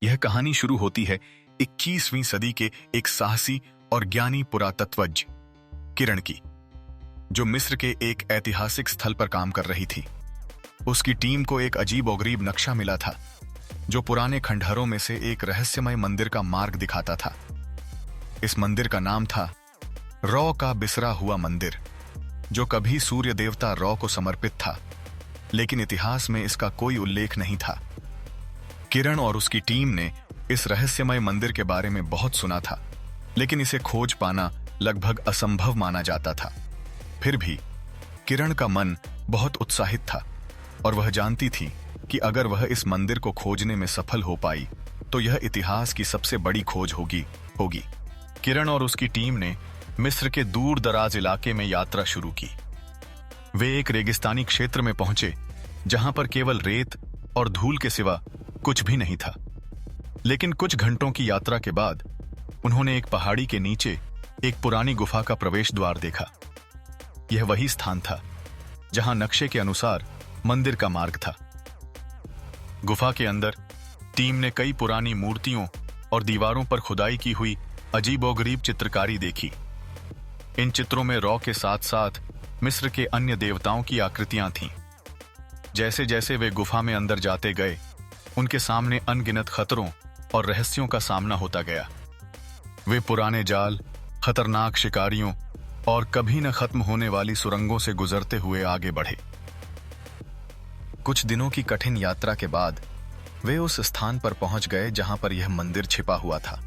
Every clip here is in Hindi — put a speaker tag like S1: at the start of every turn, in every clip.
S1: यह कहानी शुरू होती है 21वीं सदी के एक साहसी और ज्ञानी पुरातत्वज्ञ किरण की, जो मिस्र के एक ऐतिहासिक स्थल पर काम कर रही थी। उसकी टीम को एक अजीबोगरीब नक्शा मिला था जो पुराने खंडहरों में से एक रहस्यमय मंदिर का मार्ग दिखाता था। इस मंदिर का नाम था रॉ का बिसरा हुआ मंदिर, जो कभी सूर्य देवता रॉ को समर्पित था, लेकिन इतिहास में इसका कोई उल्लेख नहीं था। किरण और उसकी टीम ने इस रहस्यमय मंदिर के बारे में बहुत सुना था, लेकिन इसे खोज पाना लगभग असंभव माना जाता था। फिर भी किरण का मन बहुत उत्साहित था और वह जानती थी कि अगर वह इस मंदिर को खोजने में सफल हो पाई तो यह इतिहास की सबसे बड़ी खोज होगी। किरण और उसकी टीम ने मिस्र के दूर दराज इलाके में यात्रा शुरू की। वे एक रेगिस्तानी क्षेत्र में पहुंचे जहां पर केवल रेत और धूल के सिवा कुछ भी नहीं था। लेकिन कुछ घंटों की यात्रा के बाद उन्होंने एक पहाड़ी के नीचे एक पुरानी गुफा का प्रवेश द्वार देखा। यह वही स्थान था जहां नक्शे के अनुसार मंदिर का मार्ग था। गुफा के अंदर टीम ने कई पुरानी मूर्तियों और दीवारों पर खुदाई की हुई अजीबोगरीब चित्रकारी देखी। इन चित्रों में रॉ के साथ साथ मिस्र के अन्य देवताओं की आकृतियां थीं। जैसे जैसे वे गुफा में अंदर जाते गए, उनके सामने अनगिनत खतरों और रहस्यों का सामना होता गया। वे पुराने जाल, खतरनाक शिकारियों और कभी न खत्म होने वाली सुरंगों से गुजरते हुए आगे बढ़े। कुछ दिनों की कठिन यात्रा के बाद वे उस स्थान पर पहुंच गए जहां पर यह मंदिर छिपा हुआ था।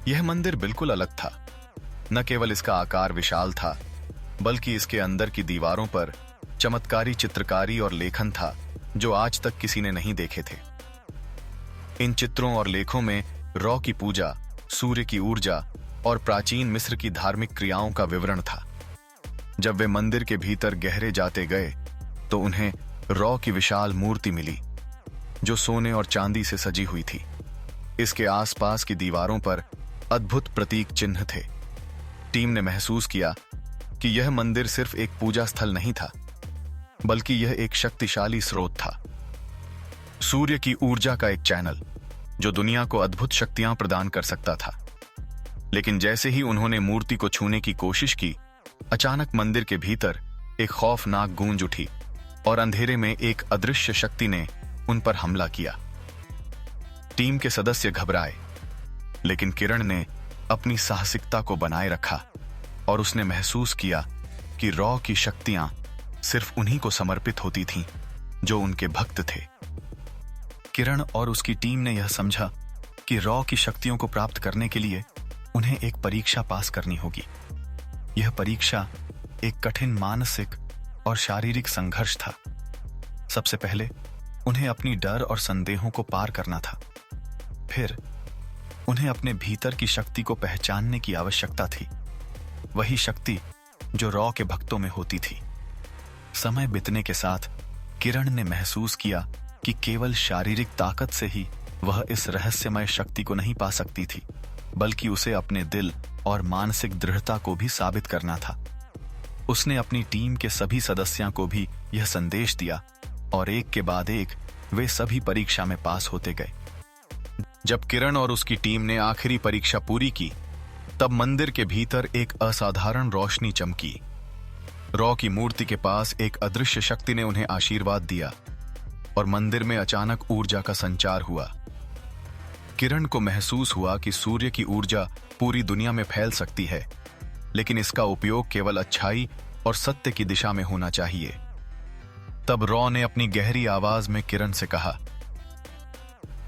S1: यह मंदिर बिल्कुल अलग था। न केवल इसका आकार विशाल था, बल्कि इसके अंदर की दीवारों पर चमत्कारी चित्रकारी और लेखन था जो आज तक किसी ने नहीं देखे थे। इन चित्रों और लेखों में रॉ की पूजा, सूर्य की ऊर्जा और प्राचीन मिस्र की धार्मिक क्रियाओं का विवरण था। जब वे मंदिर के भीतर गहरे जाते गए तो उन्हें रॉ की विशाल मूर्ति मिली जो सोने और चांदी से सजी हुई थी। इसके आसपास की दीवारों पर अद्भुत प्रतीक चिन्ह थे। टीम ने महसूस किया कि यह मंदिर सिर्फ एक पूजा स्थल नहीं था, बल्कि यह एक शक्तिशाली स्रोत था, सूर्य की ऊर्जा का एक चैनल जो दुनिया को अद्भुत शक्तियां प्रदान कर सकता था। लेकिन जैसे ही उन्होंने मूर्ति को छूने की कोशिश की, अचानक मंदिर के भीतर एक खौफनाक गूंज उठी और अंधेरे में एक अदृश्य शक्ति ने उन पर हमला किया। टीम के सदस्य घबराए, लेकिन किरण ने अपनी साहसिकता को बनाए रखा और उसने महसूस किया कि रॉ की शक्तियां सिर्फ उन्हीं को समर्पित होती थीं जो उनके भक्त थे। किरण और उसकी टीम ने यह समझा कि रॉ की शक्तियों को प्राप्त करने के लिए उन्हें एक परीक्षा पास करनी होगी। यह परीक्षा एक कठिन मानसिक और शारीरिक संघर्ष था। सबसे पहले उन्हें अपनी डर और संदेहों को पार करना था। फिर उन्हें अपने भीतर की शक्ति को पहचानने की आवश्यकता थी, वही शक्ति जो रॉ के भक्तों में होती थी। समय बीतने के साथ किरण ने महसूस किया कि केवल शारीरिक ताकत से ही वह इस रहस्यमय शक्ति को नहीं पा सकती थी, बल्कि उसे अपने दिल और मानसिक दृढ़ता को भी साबित करना था। उसने अपनी टीम के सभी सदस्यों को भी यह संदेश दिया और एक के बाद एक वे सभी परीक्षा में पास होते गए। जब किरण और उसकी टीम ने आखिरी परीक्षा पूरी की, तब मंदिर के भीतर एक असाधारण रोशनी चमकी। रॉ की मूर्ति के पास एक अदृश्य शक्ति ने उन्हें आशीर्वाद दिया और मंदिर में अचानक ऊर्जा का संचार हुआ। किरण को महसूस हुआ कि सूर्य की ऊर्जा पूरी दुनिया में फैल सकती है, लेकिन इसका उपयोग केवल अच्छाई और सत्य की दिशा में होना चाहिए। तब रॉ ने अपनी गहरी आवाज में किरण से कहा,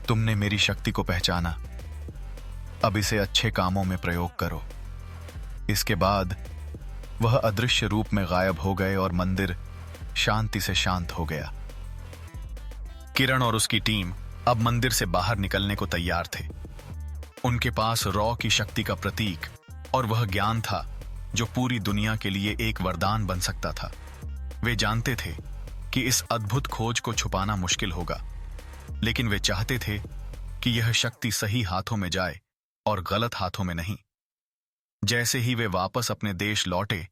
S1: तुमने मेरी शक्ति को पहचाना, अब इसे अच्छे कामों में प्रयोग करो। इसके बाद वह अदृश्य रूप में गायब हो गए और मंदिर शांति से शांत हो गया। किरण और उसकी टीम अब मंदिर से बाहर निकलने को तैयार थे। उनके पास रॉ की शक्ति का प्रतीक और वह ज्ञान था जो पूरी दुनिया के लिए एक वरदान बन सकता था। वे जानते थे कि इस अद्भुत खोज को छुपाना मुश्किल होगा, लेकिन वे चाहते थे कि यह शक्ति सही हाथों में जाए और गलत हाथों में नहीं। जैसे ही वे वापस अपने देश लौटे,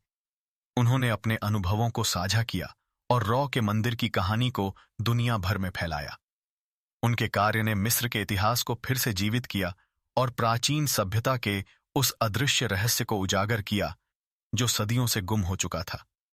S1: उन्होंने अपने अनुभवों को साझा किया और रॉ के मंदिर की कहानी को दुनिया भर में फैलाया। उनके कार्य ने मिस्र के इतिहास को फिर से जीवित किया और प्राचीन सभ्यता के उस अदृश्य रहस्य को उजागर किया जो सदियों से गुम हो चुका था।